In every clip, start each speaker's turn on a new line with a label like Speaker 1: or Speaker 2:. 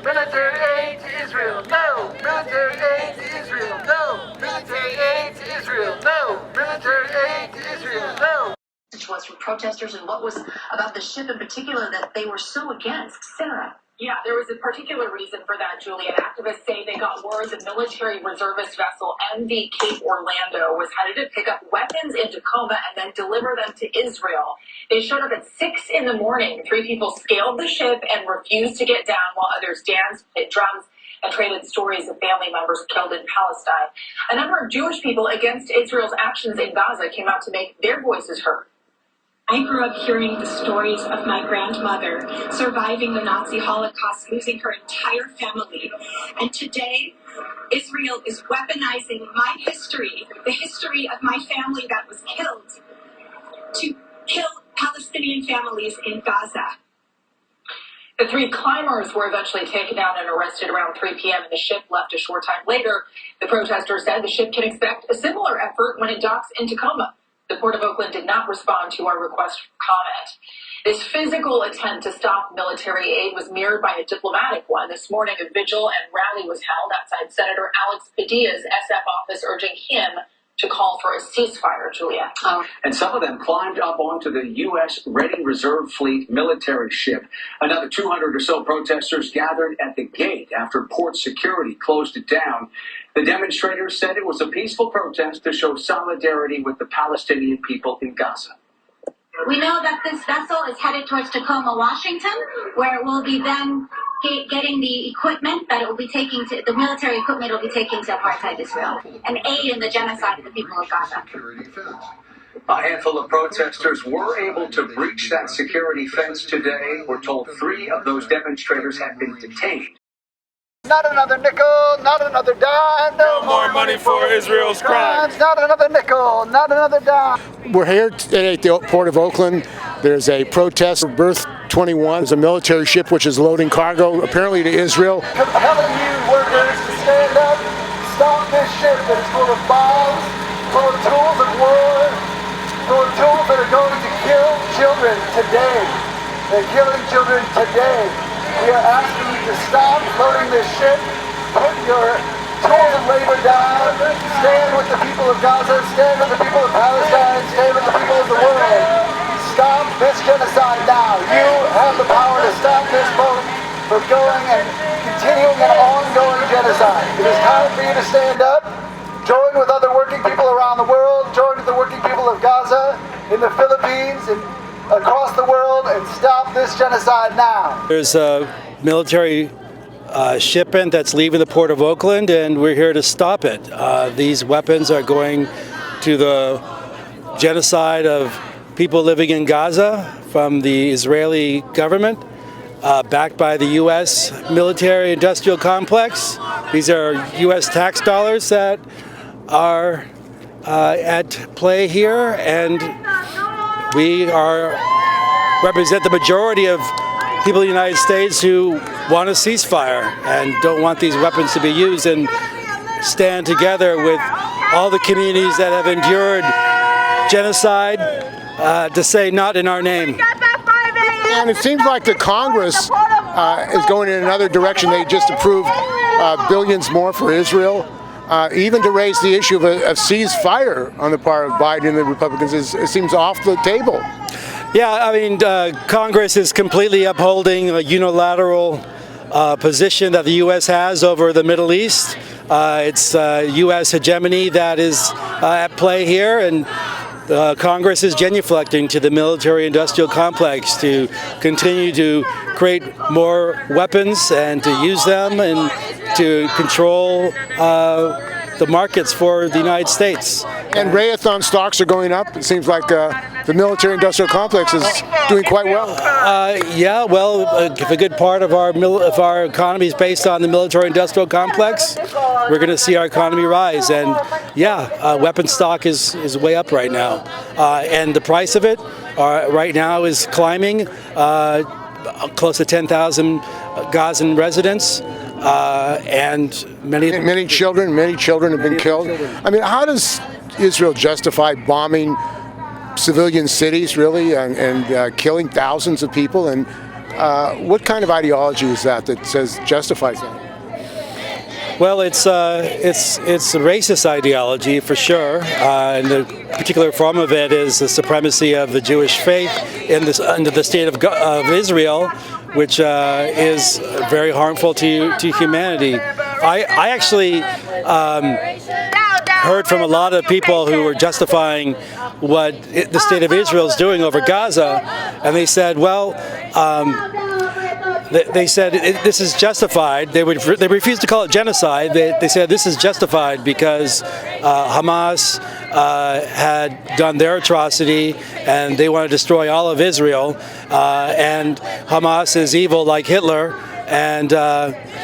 Speaker 1: Military aid to Israel, no! Military aid to Israel, no! Military aid to Israel, no! Military aid to Israel, no!
Speaker 2: Was from protesters, and what was about the ship in particular that they were so against? Sarah?
Speaker 3: Yeah, there was a particular reason for that, Julia. Activists say they got word the military reservist vessel MV Cape Orlando was headed to pick up weapons in Tacoma and then deliver them to Israel. They showed up at 6 in the morning. 3 people scaled the ship and refused to get down while others danced, hit drums, and traded stories of family members killed in Palestine. A number of Jewish people against Israel's actions in Gaza came out to make their voices heard.
Speaker 4: I grew up hearing the stories of my grandmother surviving the Nazi Holocaust, losing her entire family. And today, Israel is weaponizing my history, the history of my family that was killed, to kill Palestinian families in Gaza.
Speaker 3: The 3 climbers were eventually taken down and arrested around 3 p.m. and the ship left a short time later. The protesters said the ship can expect a similar effort when it docks in Tacoma. The Port of Oakland did not respond to our request for comment. This physical attempt to stop military aid was mirrored by a diplomatic one. This morning, a vigil and rally was held outside Senator Alex Padilla's SF office, urging him to call for a ceasefire, Julia.
Speaker 5: And some of them climbed up onto the U.S. Ready Reserve Fleet military ship. Another 200 or so protesters gathered at the gate after port security closed it down. The demonstrators said it was a peaceful protest to show solidarity with the Palestinian people in Gaza.
Speaker 6: We know that this vessel is headed towards Tacoma, Washington, where it will be then getting the equipment that it will be taking to, the military equipment it will be taking to apartheid Israel and aid in the genocide of the people of Gaza.
Speaker 5: A handful of protesters were able to breach that security fence today. We're told 3 of those demonstrators have been detained.
Speaker 1: Not another nickel, not another dime.
Speaker 7: No more money for Israel's crimes.
Speaker 1: Not another nickel, not another dime.
Speaker 8: We're here today at the Port of Oakland. There's a protest for Berth 21. It's a military ship which is loading cargo, apparently to Israel.
Speaker 1: Compelling you workers to stand up, stop this ship that is full of bombs, full of tools of war, full of tools that are going to kill children today. They're killing children today. We are asking you to stop loading this ship, put your tools of labor down, stand with the people of Gaza, stand with the people of Palestine, stand with the people of the world. Stop this genocide now. You have the power to stop this boat from going and continuing an ongoing genocide. It is time for you to stand up, join with other working people around the world, join with the working people of Gaza, in the Philippines, and across the world, and stop this genocide now.
Speaker 9: There's a military shipment that's leaving the Port of Oakland, and we're here to stop it. These weapons are going to the genocide of people living in Gaza from the Israeli government, backed by the U.S. military-industrial complex. These are U.S. tax dollars that are at play here, and we represent the majority of people in the United States who want a ceasefire and don't want these weapons to be used, and stand together with all the communities that have endured genocide to say not in our name.
Speaker 8: And it seems like the Congress is going in another direction. They just approved billions more for Israel. Even to raise the issue of a ceasefire on the part of Biden and the Republicans it seems off the table.
Speaker 9: Yeah, I mean, Congress is completely upholding a unilateral position that the U.S. has over the Middle East. It's U.S. hegemony that is at play here, and Congress is genuflecting to the military-industrial complex to continue to create more weapons and to use them and to control the markets for the United States.
Speaker 8: And Raytheon stocks are going up. It seems like the military-industrial complex is doing quite well.
Speaker 9: Yeah, well, if a good part of our economy is based on the military-industrial complex, we're going to see our economy rise. And yeah, weapon stock is way up right now, and the price of it right now is climbing, close to 10,000 Gazan residents. And many children have been killed. I mean, how does Israel justify bombing civilian cities, really, and killing thousands of people? And
Speaker 8: What kind of ideology is that says justifies that?
Speaker 9: Well, it's a racist ideology for sure, and the particular form of it is the supremacy of the Jewish faith under the state of Israel, which is very harmful to humanity. I actually heard from a lot of people who were justifying what the state of Israel is doing over Gaza, and they said, well, they said this is justified. They refused to call it genocide. They said this is justified because Hamas had done their atrocity and they want to destroy all of Israel. And Hamas is evil like Hitler. And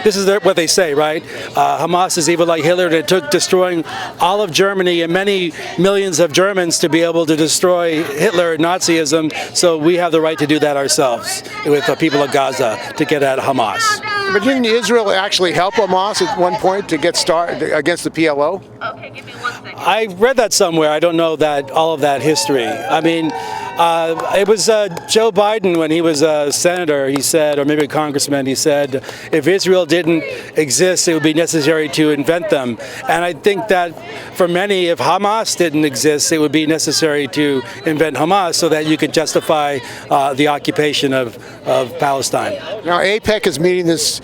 Speaker 9: this is what they say, right? Hamas is evil like Hitler. It took destroying all of Germany and many millions of Germans to be able to destroy Hitler and Nazism. So we have the right to do that ourselves with the people of Gaza to get at Hamas.
Speaker 8: But didn't Israel actually help Hamas at one point to get started against the PLO?
Speaker 4: Okay, give me 1 second.
Speaker 9: I read that somewhere. I don't know all of that history. I mean, it was Joe Biden when he was a senator, he said, or maybe a congressman, he said, if Israel didn't exist, it would be necessary to invent them. And I think that for many, if Hamas didn't exist, it would be necessary to invent Hamas so that you could justify the occupation of Palestine.
Speaker 8: Now, APEC is meeting this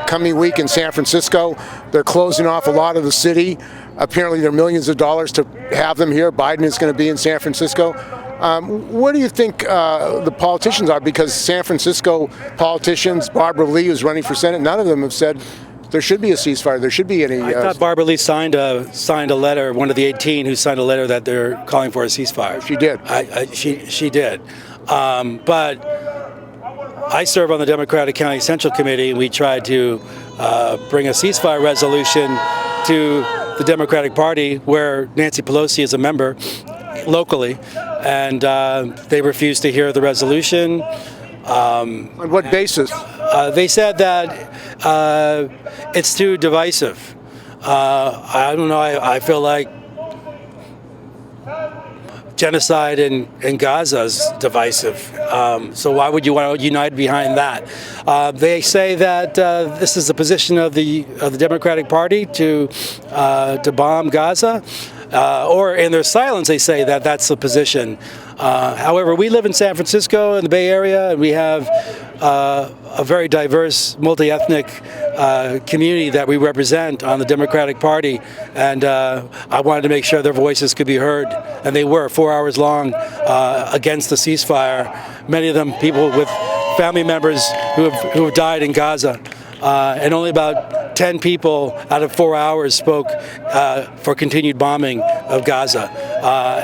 Speaker 8: coming week in San Francisco. They're closing off a lot of the city. Apparently there are millions of dollars to have them here. Biden is going to be in San Francisco. What do you think the politicians are? Because San Francisco politicians, Barbara Lee, who's running for Senate, none of them have said there should be a ceasefire. There should be any...
Speaker 9: I thought Barbara Lee signed a letter, one of the 18 who signed a letter that they're calling for a ceasefire.
Speaker 8: She did.
Speaker 9: She did. But I serve on the Democratic County Central Committee, and we tried to bring a ceasefire resolution to the Democratic Party, where Nancy Pelosi is a member locally, and they refused to hear the resolution.
Speaker 8: On what basis?
Speaker 9: They said that it's too divisive. I don't know, I feel like genocide in Gaza is divisive. So why would you want to unite behind that? They say that this is the position of the Democratic Party to bomb Gaza, or in their silence they say that that's the position. However, we live in San Francisco in the Bay Area, and we have a very diverse, multi-ethnic community that we represent on the Democratic Party, and I wanted to make sure their voices could be heard, and they were 4 hours long against the ceasefire. Many of them people with family members who have died in Gaza, and only about 10 people out of 4 hours spoke for continued bombing of Gaza,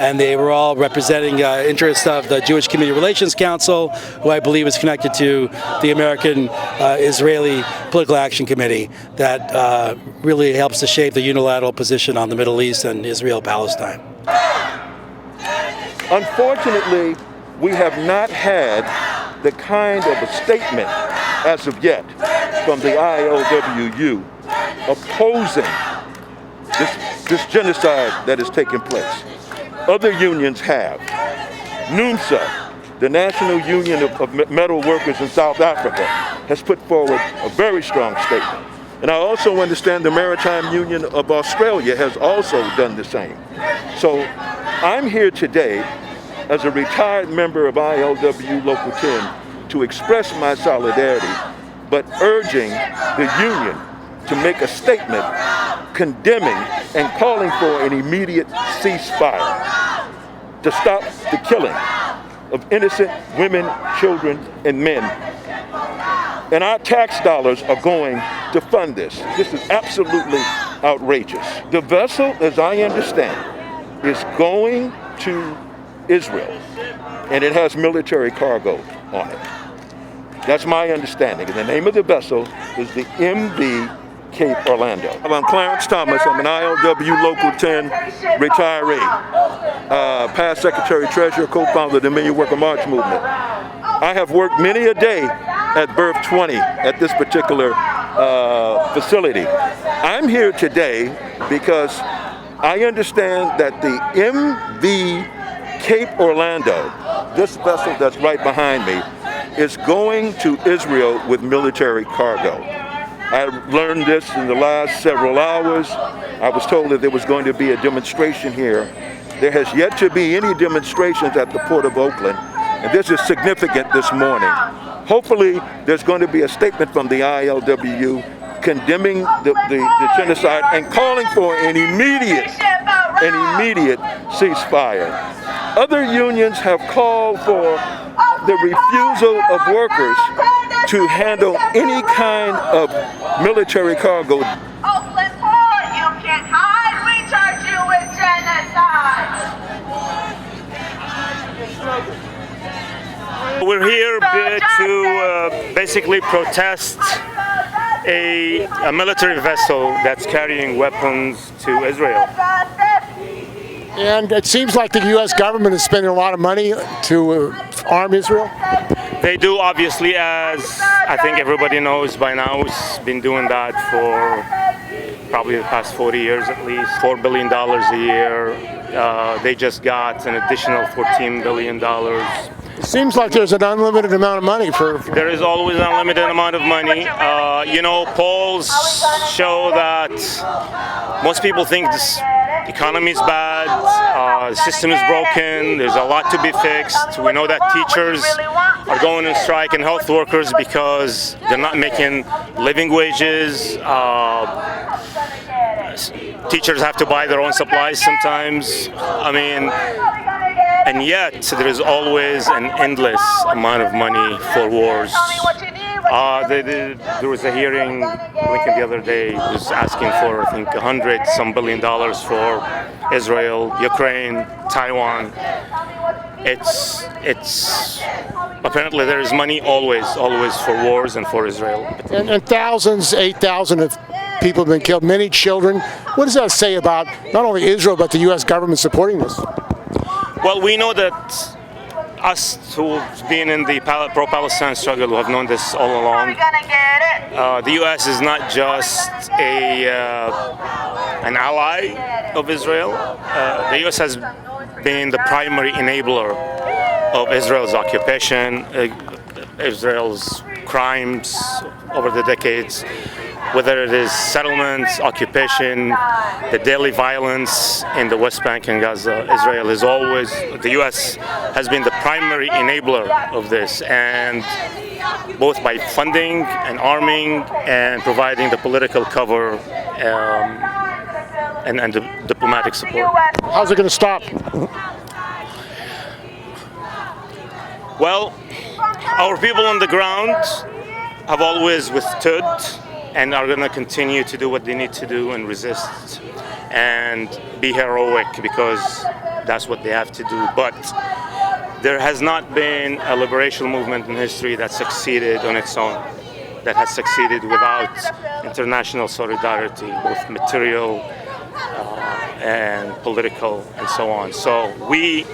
Speaker 9: and they were all representing interests of the Jewish Community Relations Council, who I believe is connected to the American Israeli Political Action Committee that really helps to shape the unilateral position on the Middle East and Israel-Palestine.
Speaker 10: Unfortunately, we have not had the kind of a statement as of yet from the ILWU opposing this genocide that is taking place. Other unions have. NUMSA, the National Union of Metal Workers in South Africa, has put forward a very strong statement. And I also understand the Maritime Union of Australia has also done the same. So I'm here today as a retired member of ILWU Local 10 to express my solidarity, but urging the union to make a statement condemning and calling for an immediate ceasefire to stop the killing of innocent women, children, and men. And our tax dollars are going to fund this. This is absolutely outrageous. The vessel, as I understand, is going to Israel, and it has military cargo on it. That's my understanding. And the name of the vessel is the MV Cape Orlando. I'm Clarence Thomas. I'm an ILWU Local 10 retiree, past Secretary Treasurer, co-founder of the Million Worker March Movement. I have worked many a day at Berth 20 at this particular facility. I'm here today because I understand that the MV Cape Orlando, this vessel that's right behind me, is going to Israel with military cargo. I learned this in the last several hours. I was told that there was going to be a demonstration here. There has yet to be any demonstrations at the Port of Oakland, and this is significant this morning. Hopefully, there's going to be a statement from the ILWU condemning the genocide and calling for an immediate ceasefire. Other unions have called for the refusal of workers to handle any kind of military cargo.
Speaker 11: Oakland Port, you can't hide, we charge you with genocide.
Speaker 7: We're here to basically protest a military vessel that's carrying weapons to Israel.
Speaker 8: And it seems like the U.S. government is spending a lot of money to arm Israel.
Speaker 7: They do, obviously, as I think everybody knows by now. It's been doing that for probably the past 40 years at least. $4 billion a year. They just got an additional $14 billion.
Speaker 8: It seems like there's an unlimited amount of money for...
Speaker 7: There is always an unlimited amount of money. Polls show that most people think this economy is bad, the system is broken, there's a lot to be fixed. We know that teachers are going on strike and health workers because they're not making living wages. Teachers have to buy their own supplies sometimes. And yet there is always an endless amount of money for wars. There was a hearing, Lincoln, the other day, was asking for, I think, $100-some billion for Israel, Ukraine, Taiwan. It's apparently there is money always for wars and for Israel.
Speaker 8: And thousands, 8,000 of people have been killed, many children. What does that say about not only Israel, but the U.S. government supporting this?
Speaker 7: Well, we know that us who've been in the pro-Palestine struggle, who have known this all along, the U.S. is not just an ally of Israel. The U.S. has been the primary enabler of Israel's occupation, Israel's crimes over the decades, whether it is settlements, occupation, the daily violence in the West Bank and Gaza. Israel is always, the U.S. has been the primary enabler of this, and both by funding and arming and providing the political cover and the diplomatic support.
Speaker 8: How's it going to stop?
Speaker 7: Well, our people on the ground have always withstood and are going to continue to do what they need to do and resist and be heroic, because that's what they have to do. But there has not been a liberation movement in history that succeeded on its own, that has succeeded without international solidarity, both material and political and so on. So we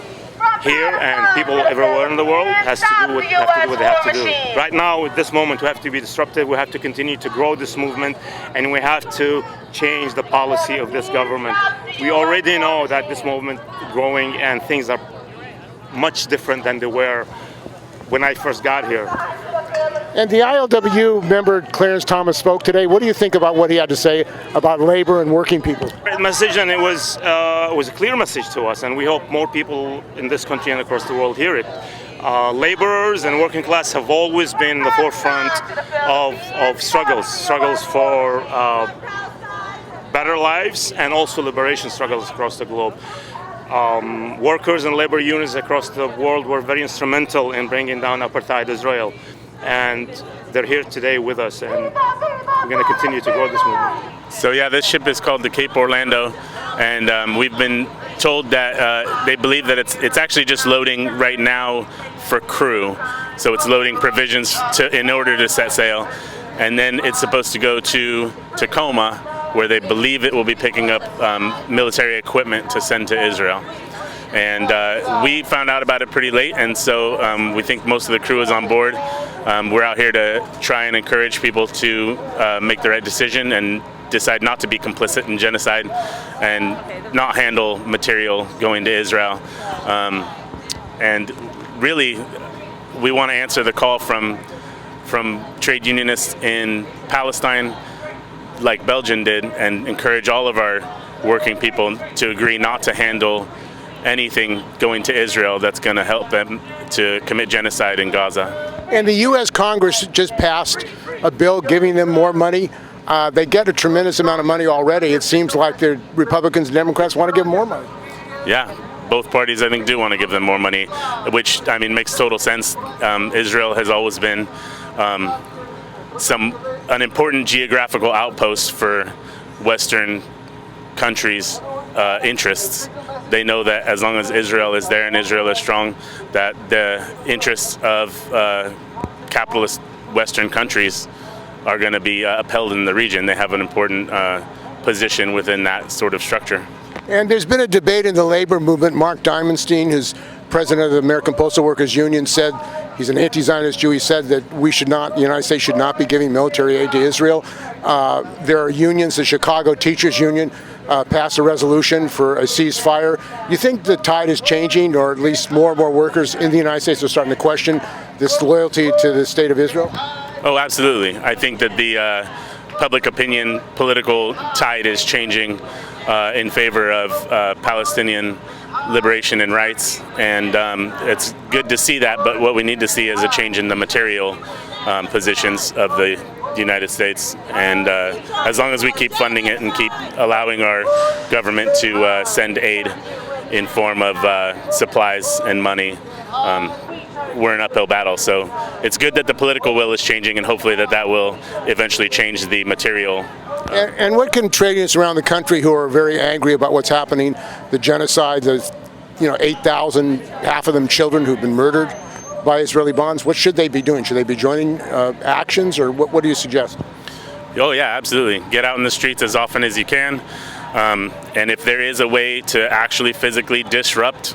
Speaker 7: here and people everywhere in the world have to do what they have to do. Right now, at this moment, we have to be disruptive. We have to continue to grow this movement, and we have to change the policy of this government. We already know that this movement is growing and things are much different than they were when I first got here.
Speaker 8: And the ILWU member Clarence Thomas spoke today. What do you think about what he had to say about labor and working people?
Speaker 7: Great message, and it was a clear message to us, and we hope more people in this country and across the world hear it. Laborers and working class have always been in the forefront of struggles for better lives and also liberation struggles across the globe. Workers and labor unions across the world were very instrumental in bringing down apartheid Israel. And they're here today with us, and we're going to continue to grow this movement.
Speaker 12: So yeah, this ship is called the Cape Orlando, and we've been told that they believe that it's actually just loading right now for crew. So it's loading provisions in order to set sail, and then it's supposed to go to Tacoma, where they believe it will be picking up military equipment to send to Israel. And we found out about it pretty late, and so we think most of the crew is on board. We're out here to try and encourage people to make the right decision and decide not to be complicit in genocide and not handle material going to Israel. And really, we want to answer the call from trade unionists in Palestine, like Belgium did, and encourage all of our working people to agree not to handle anything going to Israel that's going to help them to commit genocide in Gaza.
Speaker 8: And the U.S. Congress just passed a bill giving them more money. They get a tremendous amount of money already. It seems like the Republicans and Democrats want to give them more money.
Speaker 12: Yeah, both parties, I think, do want to give them more money, which, I mean, makes total sense. Israel has always been an important geographical outpost for Western countries' interests. They know that as long as Israel is there and Israel is strong, that the interests of capitalist Western countries are going to be upheld in the region. They have an important position within that sort of structure.
Speaker 8: And there's been a debate in the labor movement. Mark Diamondstein, who's president of the American Postal Workers Union, said, he's an anti-Zionist Jew, he said that the United States should not be giving military aid to Israel. There are unions, the Chicago Teachers Union passed a resolution for a ceasefire. You think the tide is changing, or at least more and more workers in the United States are starting to question this loyalty to the state of Israel?
Speaker 12: Oh, absolutely. I think that the public opinion, political tide is changing in favor of Palestinian liberation and rights, and it's good to see that, but what we need to see is a change in the material positions of the United States, and as long as we keep funding it and keep allowing our government to send aid in form of supplies and money, we're in an uphill battle. So it's good that the political will is changing, and hopefully that will eventually change the material.
Speaker 8: And what can trade unions around the country who are very angry about what's happening, the genocide, there's 8,000, half of them children who've been murdered by Israeli bombs, what should they be doing? Should they be joining actions, or what do you suggest?
Speaker 12: Oh yeah, absolutely. Get out in the streets as often as you can, and if there is a way to actually physically disrupt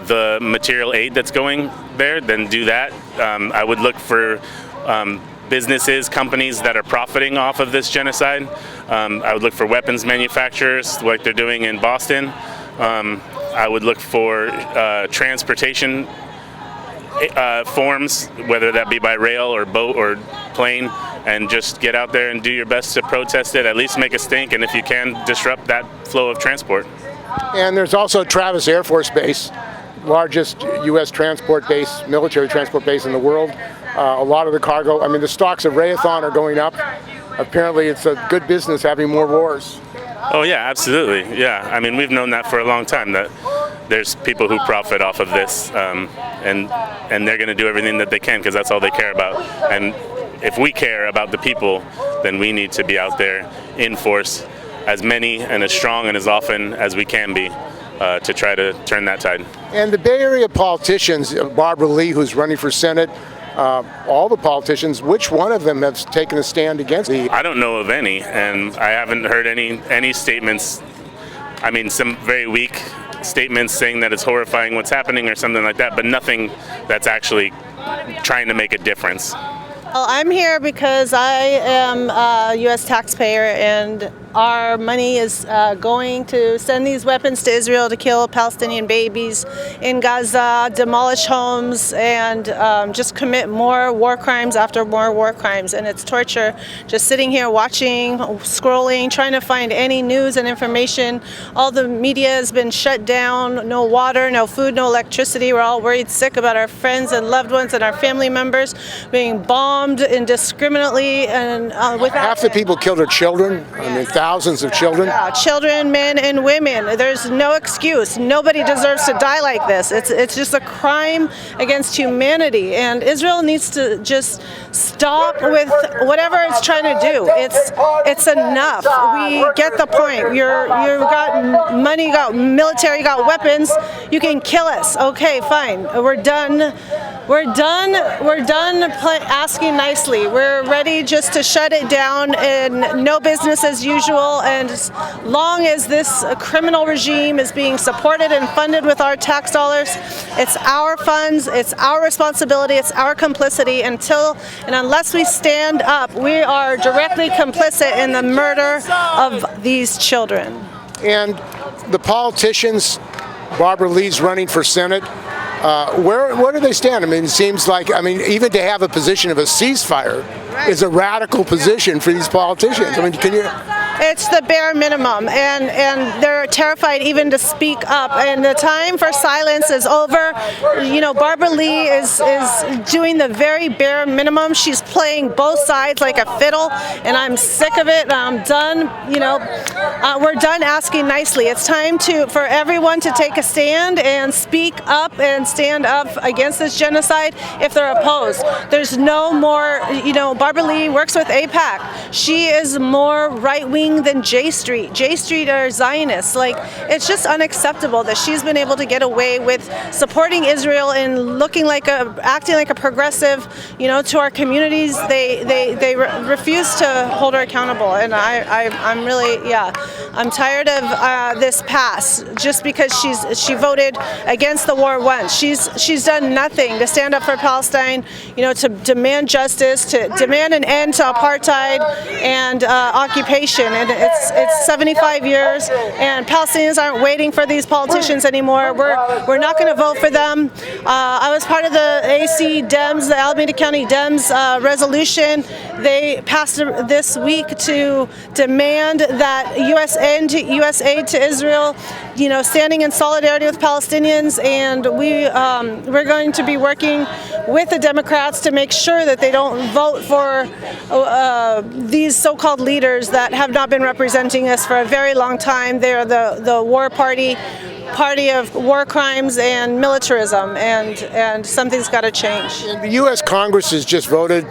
Speaker 12: the material aid that's going there, then do that. I would look for businesses, companies that are profiting off of this genocide. I would look for weapons manufacturers like they're doing in Boston. I would look for transportation forms, whether that be by rail or boat or plane, and just get out there and do your best to protest it, at least make a stink, and if you can, disrupt that flow of transport.
Speaker 8: And there's also Travis Air Force Base, largest U.S. transport base, military transport base in the world. A lot of the cargo, the stocks of Raytheon are going up. Apparently it's a good business having more wars.
Speaker 12: Oh yeah, absolutely. Yeah, we've known that for a long time, that there's people who profit off of this, and they're going to do everything that they can because that's all they care about. And if we care about the people, then we need to be out there in force, as many and as strong and as often as we can be, to try to turn that tide.
Speaker 8: And the Bay Area politicians, Barbara Lee, who's running for Senate, all the politicians, which one of them has taken a stand against the...
Speaker 12: I don't know of any, and I haven't heard any statements. Some very weak statements saying that it's horrifying what's happening or something like that, but nothing that's actually trying to make a difference.
Speaker 13: Well, I'm here because I am a U.S. taxpayer, and our money is going to send these weapons to Israel to kill Palestinian babies in Gaza, demolish homes, and just commit more war crimes after more war crimes. And it's torture just sitting here watching, scrolling, trying to find any news and information. All the media has been shut down, no water, no food, no electricity. We're all worried sick about our friends and loved ones and our family members being bombed indiscriminately, and without
Speaker 8: half the people killed are children. Thousands of children.
Speaker 13: Yeah, children, men, and women. There's no excuse. Nobody deserves to die like this. It's just a crime against humanity, and Israel needs to just stop with whatever it's trying to do. It's enough. We get the point. You've got money, you got military, you got weapons. You can kill us. Okay, fine. We're done. We're done asking nicely. We're ready just to shut it down and no business as usual. And as long as this criminal regime is being supported and funded with our tax dollars, it's our funds, it's our responsibility, it's our complicity. Until and unless we stand up, we are directly complicit in the murder of these children.
Speaker 8: And the politicians, Barbara Lee's running for Senate. Where do they stand? I mean, it seems like, even to have a position of a ceasefire is a radical position for these politicians. I mean, can you?
Speaker 13: It's the bare minimum, and they're terrified even to speak up. And the time for silence is over. You know, Barbara Lee is doing the very bare minimum. She's playing both sides like a fiddle, and I'm sick of it. I'm done. You know, we're done asking nicely. It's time for everyone to take a stand and speak up and stand up against this genocide if they're opposed. There's no more. You know, Barbara Lee works with AIPAC. She is more right-wing than J Street. J Street are Zionists. Like, it's just unacceptable that she's been able to get away with supporting Israel and acting like a progressive, you know, to our communities. They refuse to hold her accountable, and I'm really, I'm tired of this pass just because she voted against the war once. She's done nothing to stand up for Palestine, you know, to demand justice, to demand an end to apartheid and occupation. And it's 75 years, and Palestinians aren't waiting for these politicians anymore. We're not going to vote for them. I was part of the AC Dems, the Alameda County Dems resolution. They passed this week to demand that U.S. aid to Israel, you know, standing in solidarity with Palestinians, and we're going to be working with the Democrats to make sure that they don't vote for these so-called leaders that have not been representing us for a very long time. They're the war party of war crimes and militarism, and something's got to change.
Speaker 8: The U.S. Congress has just voted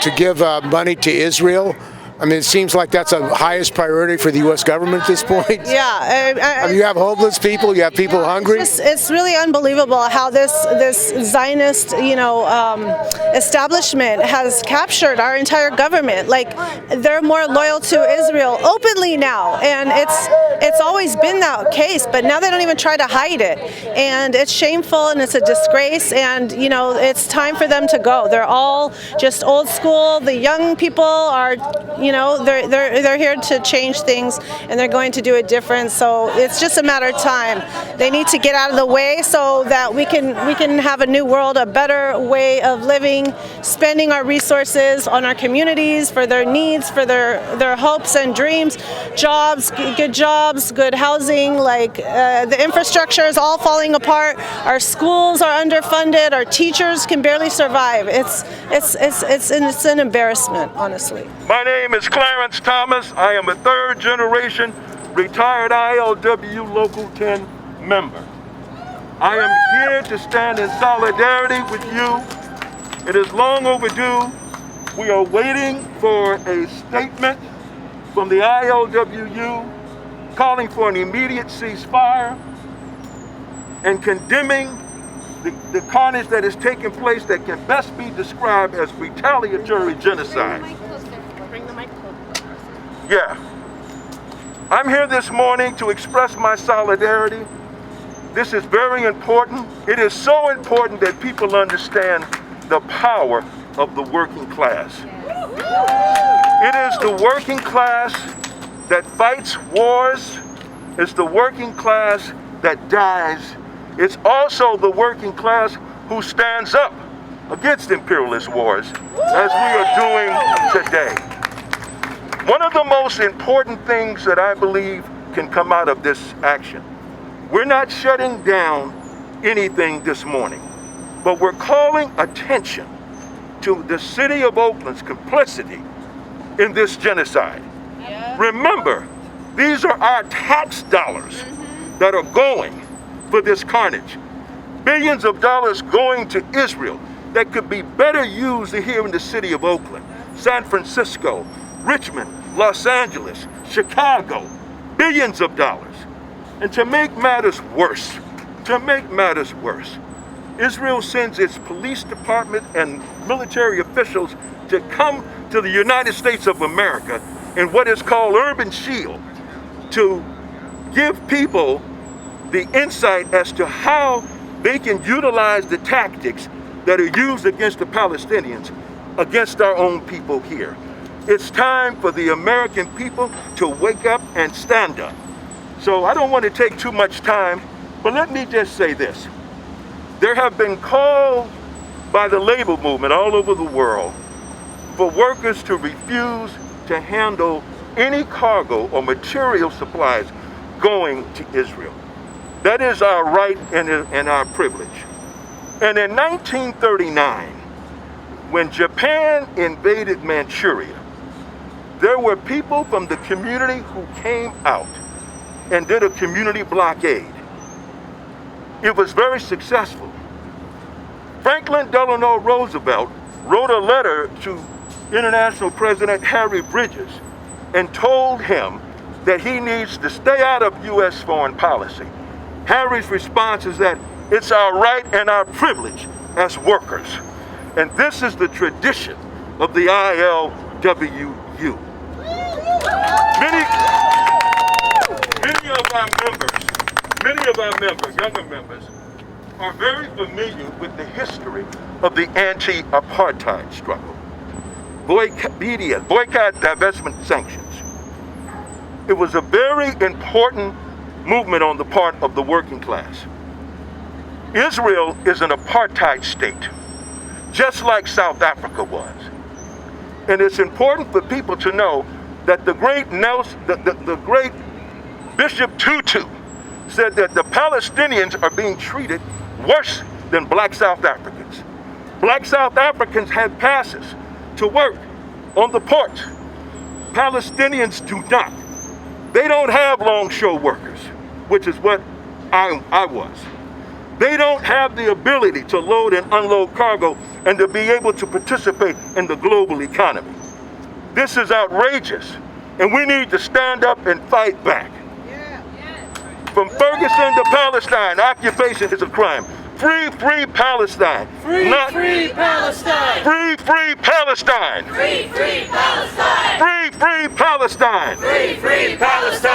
Speaker 8: to give money to Israel. I mean, it seems like that's the highest priority for the U.S. government at this point.
Speaker 13: Yeah.
Speaker 8: You have homeless people, you have people hungry.
Speaker 13: It's really unbelievable how this Zionist, you know, establishment has captured our entire government. Like, they're more loyal to Israel openly now, and it's always been that case, but now they don't even try to hide it. And it's shameful, and it's a disgrace, and, you know, it's time for them to go. They're all just old school. The young people are, you know, they're here to change things, and they're going to do it different. So it's just a matter of time. They need to get out of the way so that we can have a new world, a better way of living, spending our resources on our communities for their needs, for their hopes and dreams, jobs, good housing. Like, the infrastructure is all falling apart. Our schools are underfunded. Our teachers can barely survive. It's an embarrassment, honestly.
Speaker 10: My name is Clarence Thomas. I am a third generation retired ILWU Local 10 member. I am here to stand in solidarity with you. It is long overdue. We are waiting for a statement from the ILWU calling for an immediate ceasefire and condemning the carnage that is taking place that can best be described as retaliatory genocide. Yeah. I'm here this morning to express my solidarity. This is very important. It is so important that people understand the power of the working class. It is the working class that fights wars. It's the working class that dies. It's also the working class who stands up against imperialist wars, as we are doing today. One of the most important things that I believe can come out of this action, we're not shutting down anything this morning, but we're calling attention to the city of Oakland's complicity in this genocide. Yeah. Remember, these are our tax dollars that are going for this carnage. Billions of dollars going to Israel that could be better used here in the city of Oakland, San Francisco, Richmond, Los Angeles, Chicago, billions of dollars. And to make matters worse, Israel sends its police department and military officials to come to the United States of America in what is called Urban Shield to give people the insight as to how they can utilize the tactics that are used against the Palestinians, against our own people here. It's time for the American people to wake up and stand up. So I don't want to take too much time, but let me just say this. There have been calls by the labor movement all over the world for workers to refuse to handle any cargo or material supplies going to Israel. That is our right and our privilege. And in 1939, when Japan invaded Manchuria, there were people from the community who came out and did a community blockade. It was very successful. Franklin Delano Roosevelt wrote a letter to International President Harry Bridges and told him that he needs to stay out of U.S. foreign policy. Harry's response is that it's our right and our privilege as workers. And this is the tradition of the ILWU. Many of our members, younger members, are very familiar with the history of the anti-apartheid struggle. Boycott, divestment, sanctions. It was a very important movement on the part of the working class. Israel is an apartheid state, just like South Africa was. And it's important for people to know that the great Bishop Tutu said that the Palestinians are being treated worse than black South Africans. Black South Africans had passes to work on the ports. Palestinians do not. They don't have longshore workers, which is what I was. They don't have the ability to load and unload cargo and to be able to participate in the global economy. This is outrageous, and we need to stand up and fight back. From Ferguson to Palestine, occupation is a crime. Free, free Palestine.
Speaker 14: Free, free Palestine.
Speaker 10: Free, free Palestine.
Speaker 14: Free, free Palestine.
Speaker 10: Free, free Palestine.
Speaker 14: Free, free Palestine.